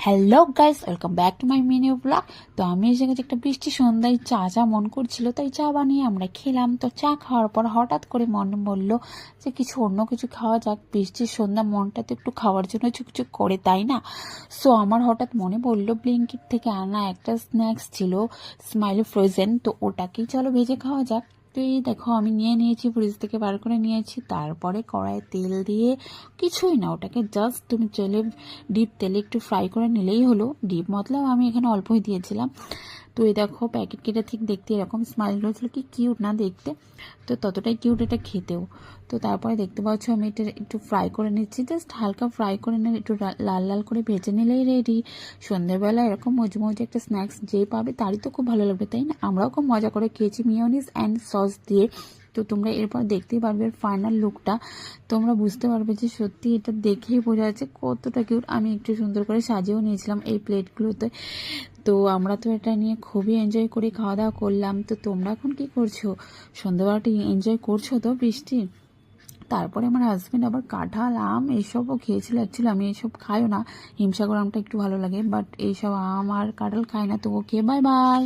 Hello guys, welcome back to my mini blog. তো আমি এসে গেছি একটা বৃষ্টি সন্ধ্যায়, চা মন করছিল, তাই চা বানিয়ে আমরা খেলাম। তো চা খাওয়ার পর হঠাৎ করে মনে বললো যে অন্য কিছু খাওয়া যাক। বৃষ্টির সন্ধ্যা, মনটা তো একটু খাওয়ার জন্য চুকচুক করে, তাই না? সো আমার হঠাৎ মনে পড়লো ব্লিঙ্কিট থেকে আনা একটা স্ন্যাক্স ছিল, স্মাইলি ফ্রোজেন। তো ওটাকেই চলো ভেজে খাওয়া যাক। তো এই দেখো, আমি নিয়ে নিয়েছি, ফ্রিজ থেকে বার করে নিয়েছি। তারপরে কড়াইয়ে তেল দিয়ে, কিছুই না, ওটাকে জাস্ট তুমি চলে ডিপ তেলে একটু ফ্রাই করে নিলেই হলো। ডিপ মতলব আমি এখানে অল্পই দিয়েছিলাম। তো এই দেখো, প্যাকেট কেটে ঠিক দেখতে এরকম স্মাইল করেছিল, কি কিউট না দেখতে। তো ততটাই কিউট এটা খেতেও। তো তারপরে দেখতে পাচ্ছ আমি এটা একটু ফ্রাই করে নিচ্ছি, জাস্ট হালকা ফ্রাই করে নিলে, একটু লাল লাল করে ভেজে নিলেই রেডি। সন্ধ্যেবেলা এরকম মজে একটা স্ন্যাক্স যে পাবে তারই তো খুব ভালো লাগবে, তাই না? আমরাও খুব মজা করে খেয়েছি মিওনিজ অ্যান্ড সস দিয়ে। তো তোমরা এরপর দেখতেই পারবে ফাইনাল লুকটা। তোমরা বুঝতে পারবে যে সত্যি এটা দেখেই বোঝা যাচ্ছে কতটা কিউট। আমি একটু সুন্দর করে সাজিয়েও নিয়েছিলাম এই প্লেটগুলোতে। তো আমরা তো এটা নিয়ে খুবই এনজয় করে খাওয়া দাওয়া করলাম। তো তোমরা এখন কি করছো? সন্ধ্যাবেলাটা এনজয় করছো তো বৃষ্টি? তারপরে আমার হাজব্যান্ড আবার কাঁঠাল, আম এইসবও খেয়েছিল। অ্যাকচুয়ালি আমি এইসব খাইও না, হিমসাগর আমটা একটু ভালো লাগে, বাট এইসব আম আর কাঁঠাল খাই না। তো ওকে, বাই বাই।